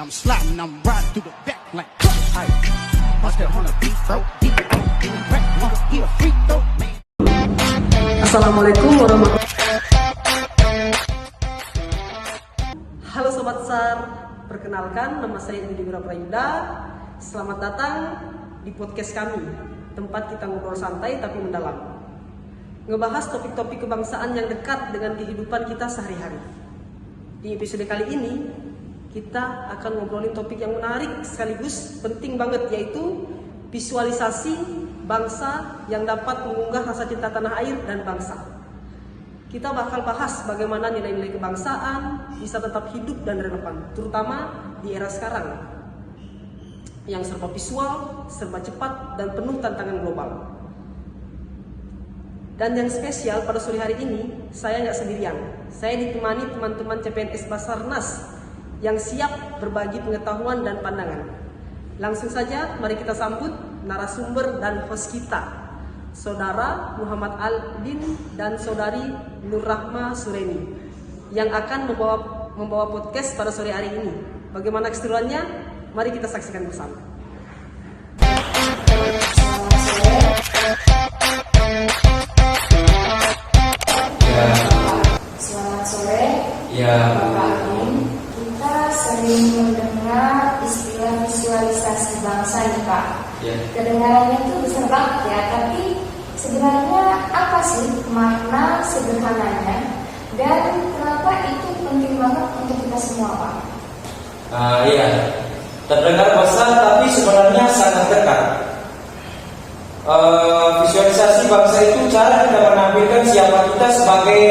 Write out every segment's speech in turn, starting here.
I'm sliding, I'm riding through the back like hey, bust that on the beat, bro. Deep on the rap, nigga, he a freak, though, man. Assalamualaikum warahmatullahi. Halo Sobat SAR, perkenalkan nama saya Budi Wiraprayuda. Selamat datang di podcast kami, tempat kita ngobrol santai tapi mendalam, ngebahas topik-topik kebangsaan yang dekat dengan kehidupan kita sehari-hari. Di episode kali ini kita akan ngobrolin topik yang menarik sekaligus penting banget, yaitu visualisasi bangsa yang dapat mengunggah rasa cinta tanah air dan bangsa. Kita bakal bahas bagaimana nilai-nilai kebangsaan bisa tetap hidup dan relevan, terutama di era sekarang yang serba visual, serba cepat, dan penuh tantangan global. Dan yang spesial pada sore hari ini, saya nggak sendirian. Saya ditemani teman-teman CPNS Basarnas yang siap berbagi pengetahuan dan pandangan. Langsung saja, mari kita sambut narasumber dan host kita, Saudara Muhammad Aldin dan Saudari Nur Rahma Sureni, yang akan membawa podcast pada sore hari ini. Bagaimana keseruannya? Mari kita saksikan bersama. Selamat sore, Ya. Bapak Aldin. Kita sering mendengar istilah visualisasi bangsa nih Pak. Ya. Kedengarannya itu besar banget ya, tapi sebenarnya apa sih makna sederhananya dan kenapa itu penting banget untuk kita semua Pak? Iya, terdengar besar tapi sebenarnya sangat dekat. Visualisasi bangsa itu cara kita menampilkan siapa kita sebagai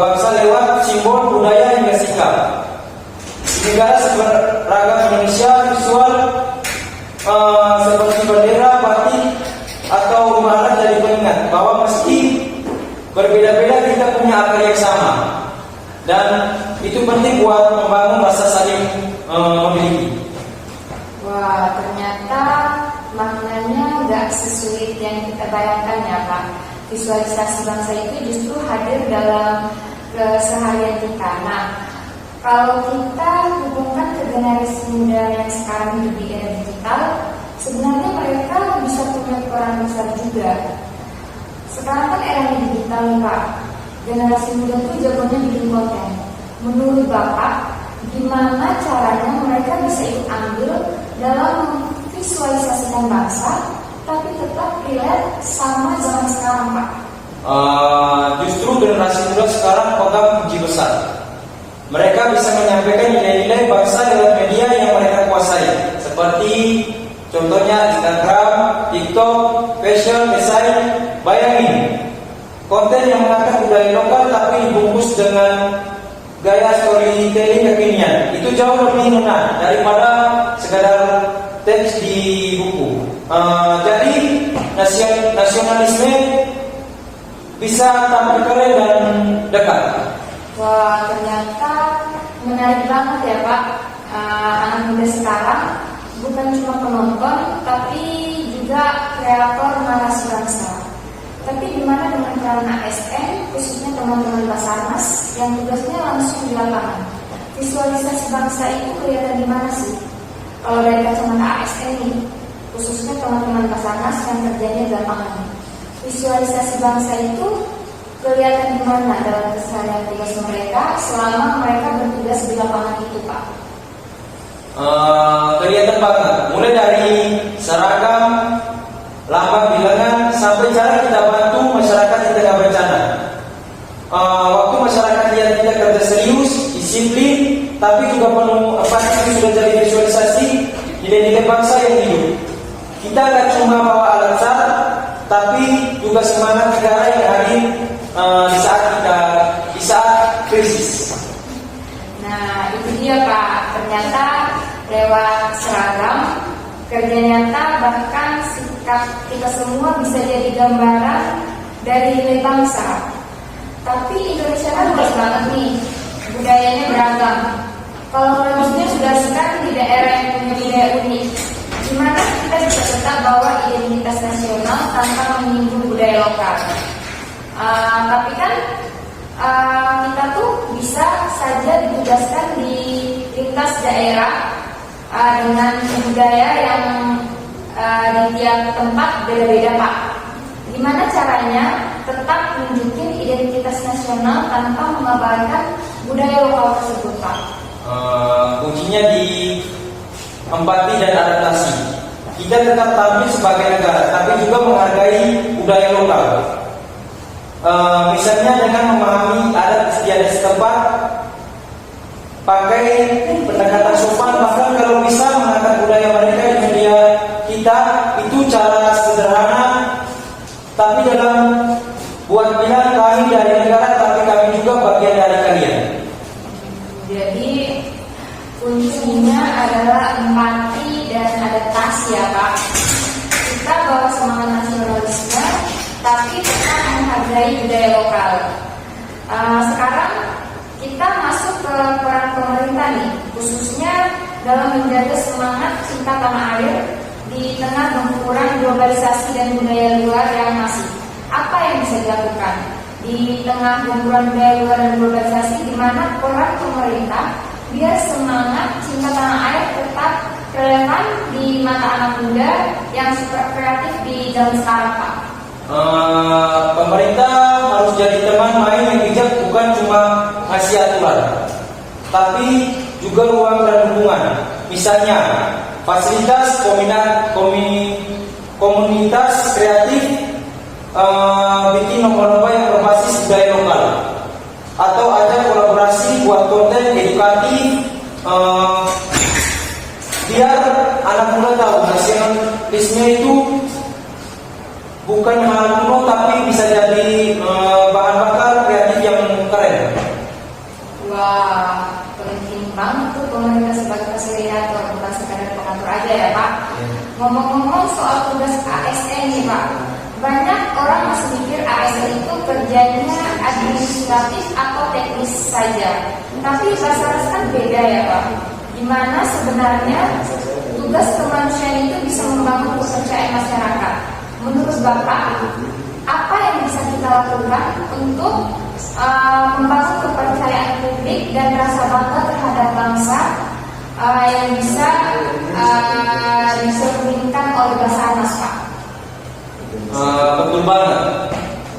bangsa lewat simbol budaya hingga sikap. Di negara seberagam Indonesia, visual seperti bendera, batik, atau rumah adat jadi pengingat bahwa meski berbeda-beda kita punya akar yang sama, dan itu penting buat membangun rasa saling memiliki. Wah, ternyata maknanya nggak sesulit yang kita bayangkan ya Pak. Visualisasi bangsa itu justru hadir dalam keseharian kita. Nah, kalau kita hubungkan ke generasi muda yang sekarang hidup di era digital, sebenarnya mereka bisa punya peran besar juga. Sekarang kan era digital nih Pak, generasi muda tuh jagonya bikin konten. Menurut Bapak, gimana caranya mereka bisa ikut andil dalam visualisasikan bangsa, tapi tetap relate sama zaman sekarang Pak? Justru generasi muda sekarang pegang kunci besar. Mereka bisa menyampaikan nilai-nilai bangsa lewat media yang mereka kuasai, seperti contohnya Instagram, TikTok, fashion, desain. Bayangin, konten yang mengangkat budaya lokal tapi dibungkus dengan gaya storytelling kekinian. Itu jauh lebih ngena daripada sekadar teks di buku. Jadi nasionalisme bisa tampil keren dan dekat. Wah, ternyata menarik banget ya Pak. Anak muda sekarang bukan cuma penonton, tapi juga kreator narasi bangsa. Tapi gimana dengan peran ASN, khususnya teman-teman Basarnas yang tugasnya langsung di lapangan? Visualisasi bangsa itu kelihatan di mana sih? Kalau dari kacamata ASN nih, khususnya teman-teman Basarnas yang kerjanya di lapangan, visualisasi bangsa itu kelihatan di mana dalam keseharian tugas mereka selama mereka bertugas di lapangan itu Pak? Kelihatan banget, mulai dari seragam, lambang bilangan, sampai cara kita bantu masyarakat di tengah bencana. Waktu masyarakat lihat kita kerja serius, disiplin, tapi juga penuh empati, sudah jadi visualisasi nilai-nilai bangsa yang hidup. Kita nggak cuma bawa alat sar, tapi juga semangat negara yang hadir di saat krisis. Nah, itu dia Pak. Ternyata lewat seragam, kerja nyata, bahkan sikap kita semua bisa jadi gambaran dari nilai bangsa. Tapi Indonesia kan luas banget nih, budayanya beragam. Kalau bagusnya sudah sekarang di daerah yang punya budaya unik, gimana kita bisa tetap bawa identitas nasional tanpa menyinggung budaya lokal? Tapi kan kita tuh bisa saja ditugaskan di lintas daerah dengan budaya yang di tiap tempat beda-beda Pak. Gimana caranya tetap menunjukkan identitas nasional tanpa mengabaikan budaya lokal tersebut Pak? Kuncinya di empati dan adaptasi. Kita tetap tampil sebagai negara, tapi juga menghargai budaya lokal. Misalnya dengan memahami adat istiadat setempat, pakai pendekatan sopan, bahkan kalau bisa mengangkat budaya mereka di media kita, itu cara sederhana, tapi dalam buat bilang kami dari negara, tapi kami juga bagian dari kalian. Jadi kuncinya adalah empati dan adaptasi ya Pak. Kita bawa semangat nasionalisme, tapi tetap menghargai budaya lokal. Sekarang kita masuk ke peran pemerintah nih, khususnya dalam menjaga semangat cinta tanah air di tengah gempuran globalisasi dan budaya luar yang masih. Apa yang bisa dilakukan di tengah gempuran budaya luar dan globalisasi, di mana peran pemerintah biar semangat cinta tanah air tetap relevan di mata anak muda yang super kreatif di zaman sekarang Pak? Pemerintah harus jadi teman main yang bijak, bukan cuma ngasih aturan, tapi juga ruang dan hubungan. Misalnya fasilitas komunitas kreatif, bikin lomba-lomba yang berbasis budaya lokal, atau ada kolaborasi buat konten edukatif, biar anak muda tahu nasionalisme itu bukan hal kuno, tapi bisa jadi bahan bakar kreatif yang keren. Wah, penting banget tuh pemerintah sebagai fasilitator, bukan sekadar pengatur aja ya Pak. Ngomong-ngomong soal tugas ASN nih Pak, banyak orang masih mikir ASN itu kerjanya administratif atau teknis saja. Tapi Basarnas kan beda ya Pak. Gimana sebenarnya tugas kemanusiaan itu bisa membangun kepercayaan masyarakat? Menurut Bapak, apa yang bisa kita lakukan untuk membangun kepercayaan publik dan rasa bangga terhadap bangsa yang bisa dicerminkan oleh Basarnas Pak? Betul banget.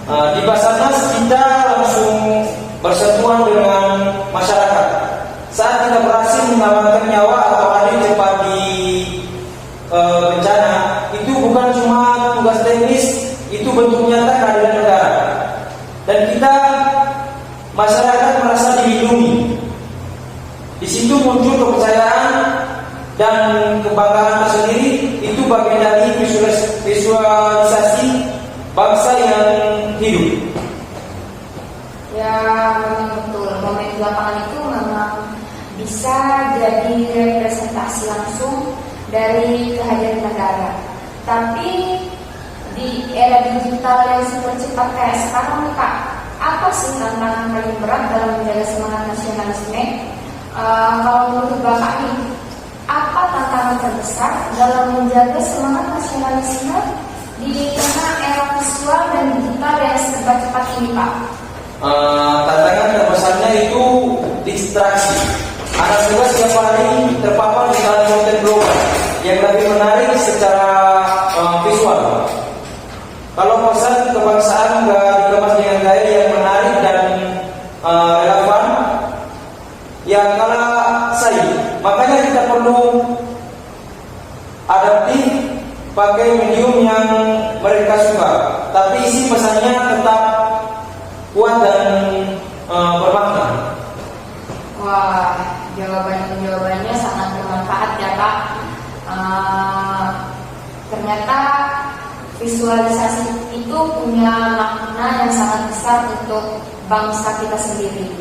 Di Basarnas kita langsung bersentuhan dengan masyarakat. Saat kita berhasil menyelamatkan nyawa atau ada di tempat di bencana, itu bukan cuma tugas teknis, itu bentuk nyata kehadiran negara. Dan kita masyarakat merasa dilindungi. Di situ muncul kepercayaan dan kebanggaan tersendiri. Itu bagian dari visualisasi bangsa yang hidup. Ya memang betul, momen di lapangan itu memang bisa jadi representasi langsung dari kehadiran negara. Tapi di era digital yang super cepat kayak sekarang nih Pak, apa sih tantangan paling berat dalam menjaga semangat nasionalisme? Kalau menurut Bapak nih, apa tantangan terbesar dalam menjaga semangat nasionalisme di tengah era visual dan digital yang serba cepat ini Pak? Tantangan terbesarnya itu distraksi. Anak muda setiap hari terpapar di dalam konten global yang lebih menarik secara visual. Kalau pesan kebangsaan nggak dikemas dengan gaya yang menarik dan relevan, ya kalah saing. Makanya kita perlu adaptif, pakai medium yang mereka suka, tapi isi pesannya tetap kuat dan bermakna. Wah, jawabannya sangat bermanfaat ya Pak. Ternyata visualisasi itu punya makna yang sangat besar untuk bangsa kita sendiri.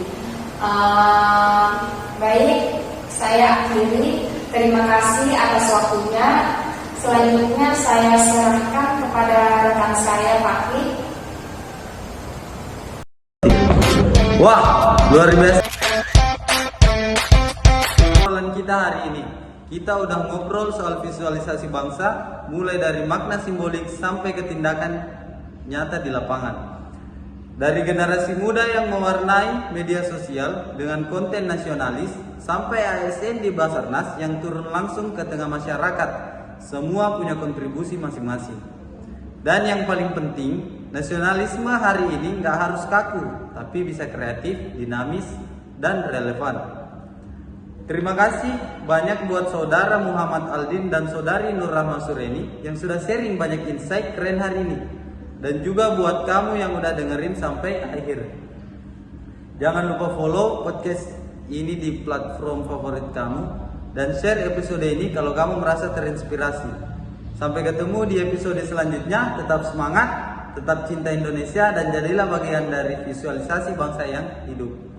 Baik, saya akhiri. Terima kasih atas waktunya. Selanjutnya saya serahkan kepada rekan saya Fakri. Wah, luar biasa. Kita hari ini kita udah ngobrol soal visualisasi bangsa, mulai dari makna simbolik sampai ke tindakan nyata di lapangan. Dari generasi muda yang mewarnai media sosial dengan konten nasionalis, sampai ASN di Basarnas yang turun langsung ke tengah masyarakat. Semua punya kontribusi masing-masing. Dan yang paling penting, nasionalisme hari ini nggak harus kaku, tapi bisa kreatif, dinamis, dan relevan. Terima kasih banyak buat saudara Muhammad Aldin dan saudari Nur Rahma Sureni yang sudah sharing banyak insight keren hari ini. Dan juga buat kamu yang udah dengerin sampai akhir. Jangan lupa follow podcast ini di platform favorit kamu dan share episode ini kalau kamu merasa terinspirasi. Sampai ketemu di episode selanjutnya. Tetap semangat, tetap cinta Indonesia, dan jadilah bagian dari visualisasi bangsa yang hidup.